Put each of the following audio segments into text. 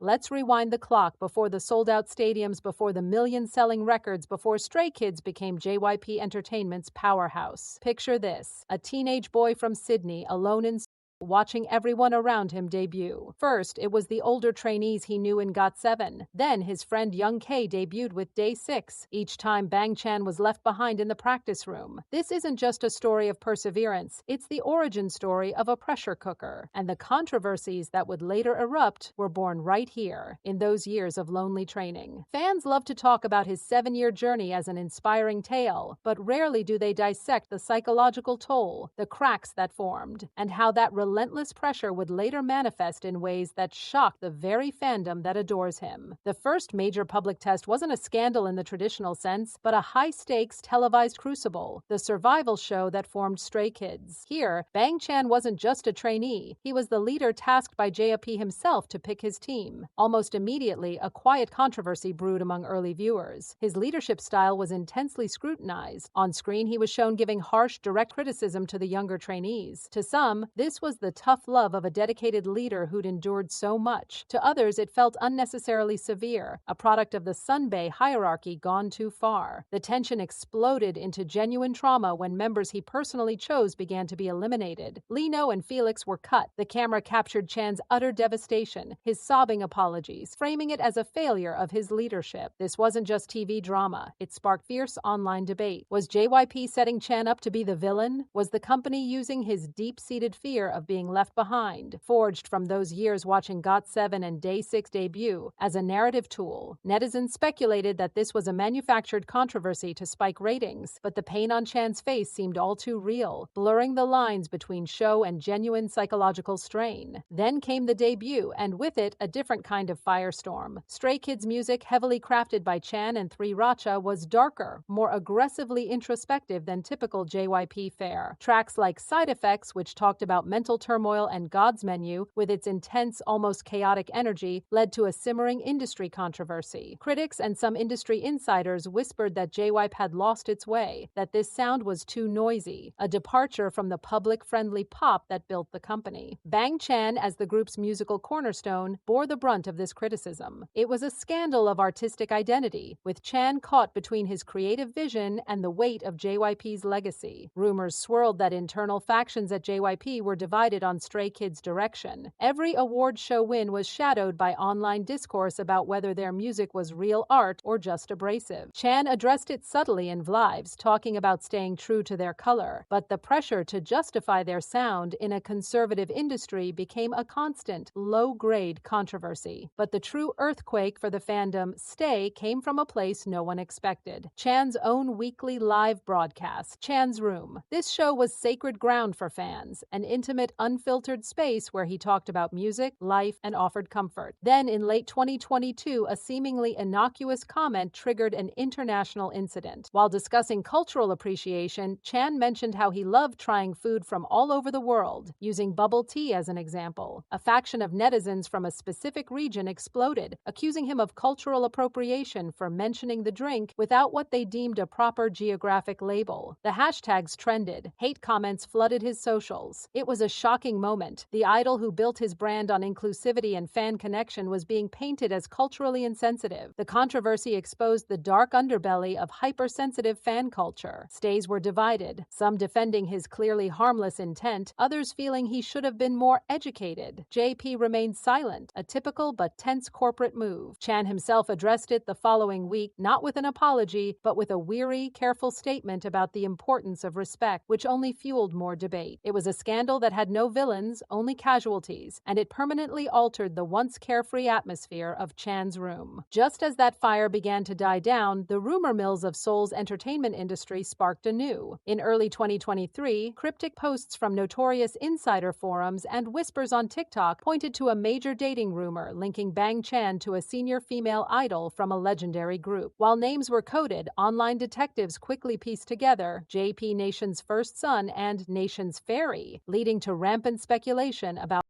Let's rewind the clock before the sold-out stadiums, before the million-selling records, before Stray Kids became JYP Entertainment's powerhouse. Picture this: a teenage boy from Sydney, alone in watching everyone around him debut. First, it was the older trainees he knew in Got7. Then his friend Young K debuted with Day6. Each time, Bang Chan was left behind in the practice room. This isn't just a story of perseverance, it's the origin story of a pressure cooker. And the controversies that would later erupt were born right here, in those years of lonely training. Fans love to talk about his 7-year journey as an inspiring tale, but rarely do they dissect the psychological toll, the cracks that formed, and how that relentless pressure would later manifest in ways that shock the very fandom that adores him. The first major public test wasn't a scandal in the traditional sense, but a high-stakes televised crucible, the survival show that formed Stray Kids. Here, Bang Chan wasn't just a trainee, he was the leader tasked by JYP himself to pick his team. Almost immediately, a quiet controversy brewed among early viewers. His leadership style was intensely scrutinized. On screen, he was shown giving harsh, direct criticism to the younger trainees. To some, this was the tough love of a dedicated leader who'd endured so much. To others, it felt unnecessarily severe, a product of the Sunbae hierarchy gone too far. The tension exploded into genuine trauma when members he personally chose began to be eliminated. Lee Know and Felix were cut. The camera captured Chan's utter devastation, his sobbing apologies, framing it as a failure of his leadership. This wasn't just TV drama. It sparked fierce online debate. Was JYP setting Chan up to be the villain? Was the company using his deep-seated fear of being left behind, forged from those years watching Got7 and Day6 debut, as a narrative tool? Netizens speculated that this was a manufactured controversy to spike ratings, but the pain on Chan's face seemed all too real, blurring the lines between show and genuine psychological strain. Then came the debut, and with it, a different kind of firestorm. Stray Kids music, heavily crafted by Chan and 3RACHA, was darker, more aggressively introspective than typical JYP fare. Tracks like Side Effects, which talked about mental turmoil, and God's Menu, with its intense, almost chaotic energy, led to a simmering industry controversy. Critics and some industry insiders whispered that JYP had lost its way, that this sound was too noisy, a departure from the public-friendly pop that built the company. Bang Chan, as the group's musical cornerstone, bore the brunt of this criticism. It was a scandal of artistic identity, with Chan caught between his creative vision and the weight of JYP's legacy. Rumors swirled that internal factions at JYP were divided on Stray Kids' direction. Every award show win was shadowed by online discourse about whether their music was real art or just abrasive. Chan addressed it subtly in vlogs, talking about staying true to their color, but the pressure to justify their sound in a conservative industry became a constant, low-grade controversy. But the true earthquake for the fandom, Stay, came from a place no one expected: Chan's own weekly live broadcast, Chan's Room. This show was sacred ground for fans, an intimate, unfiltered space where he talked about music, life, and offered comfort. Then, in late 2022, a seemingly innocuous comment triggered an international incident. While discussing cultural appreciation, Chan mentioned how he loved trying food from all over the world, using bubble tea as an example. A faction of netizens from a specific region exploded, accusing him of cultural appropriation for mentioning the drink without what they deemed a proper geographic label. The hashtags trended. Hate comments flooded his socials. It was a shocking moment. The idol who built his brand on inclusivity and fan connection was being painted as culturally insensitive. The controversy exposed the dark underbelly of hypersensitive fan culture. Stays were divided, some defending his clearly harmless intent, others feeling he should have been more educated. JP remained silent, a typical but tense corporate move. Chan himself addressed it the following week, not with an apology, but with a weary, careful statement about the importance of respect, which only fueled more debate. It was a scandal that had no villains, only casualties, and it permanently altered the once carefree atmosphere of Chan's Room. Just as that fire began to die down, the rumor mills of Seoul's entertainment industry sparked anew. In early 2023, cryptic posts from notorious insider forums and whispers on TikTok pointed to a major dating rumor linking Bang Chan to a senior female idol from a legendary group. While names were coded, online detectives quickly pieced together JP Nation's first son and Nation's fairy, leading to rampant speculation about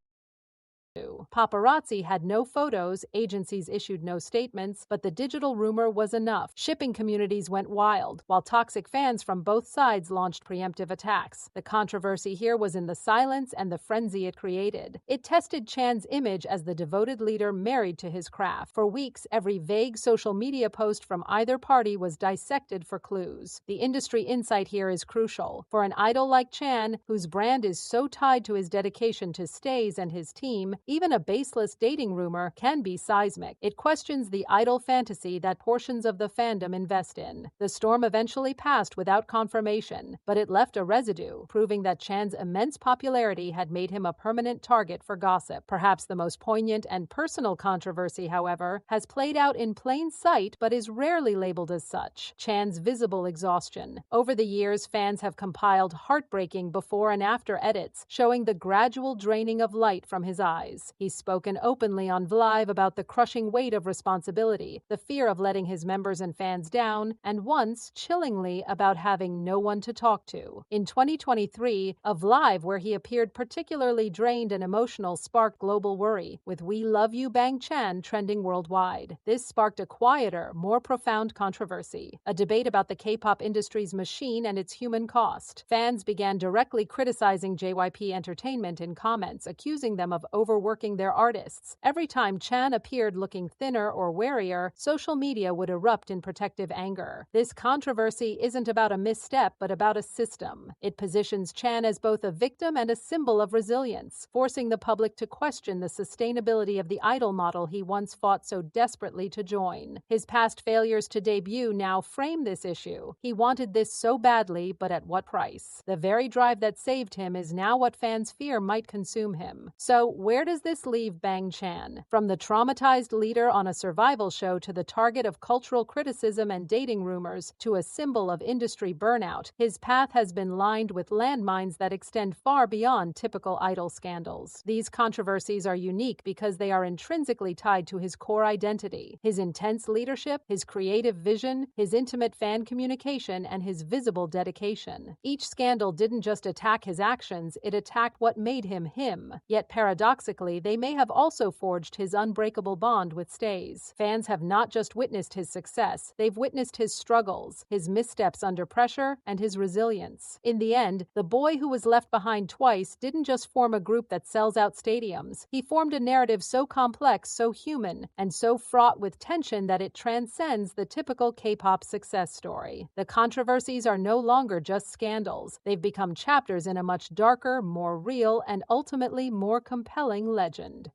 Paparazzi had no photos, agencies issued no statements, but the digital rumor was enough. Shipping communities went wild, while toxic fans from both sides launched preemptive attacks. The controversy here was in the silence and the frenzy it created. It tested Chan's image as the devoted leader married to his craft. For weeks, every vague social media post from either party was dissected for clues. The industry insight here is crucial. For an idol like Chan, whose brand is so tied to his dedication to Stays and his team, even a baseless dating rumor can be seismic. It questions the idol fantasy that portions of the fandom invest in. The storm eventually passed without confirmation, but it left a residue, proving that Chan's immense popularity had made him a permanent target for gossip. Perhaps the most poignant and personal controversy, however, has played out in plain sight but is rarely labeled as such: Chan's visible exhaustion. Over the years, fans have compiled heartbreaking before and after edits, showing the gradual draining of light from his eyes. He's spoken openly on Vlive about the crushing weight of responsibility, the fear of letting his members and fans down, and once, chillingly, about having no one to talk to. In 2023, a Vlive where he appeared particularly drained and emotional sparked global worry, with "We Love You Bang Chan" trending worldwide. This sparked a quieter, more profound controversy, a debate about the K-pop industry's machine and its human cost. Fans began directly criticizing JYP Entertainment in comments, accusing them of overworking their artists. Every time Chan appeared looking thinner or wearier, social media would erupt in protective anger. This controversy isn't about a misstep, but about a system. It positions Chan as both a victim and a symbol of resilience, forcing the public to question the sustainability of the idol model he once fought so desperately to join. His past failures to debut now frame this issue. He wanted this so badly, but at what price? The very drive that saved him is now what fans fear might consume him. So, where does this leave Bang Chan? From the traumatized leader on a survival show to the target of cultural criticism and dating rumors to a symbol of industry burnout, his path has been lined with landmines that extend far beyond typical idol scandals. These controversies are unique because they are intrinsically tied to his core identity: his intense leadership, his creative vision, his intimate fan communication, and his visible dedication. Each scandal didn't just attack his actions, it attacked what made him him. Yet paradoxically, they may have also forged his unbreakable bond with Stays. Fans have not just witnessed his success, they've witnessed his struggles, his missteps under pressure, and his resilience. In the end, the boy who was left behind twice didn't just form a group that sells out stadiums. He formed a narrative so complex, so human, and so fraught with tension that it transcends the typical K-pop success story. The controversies are no longer just scandals. They've become chapters in a much darker, more real, and ultimately more compelling legend.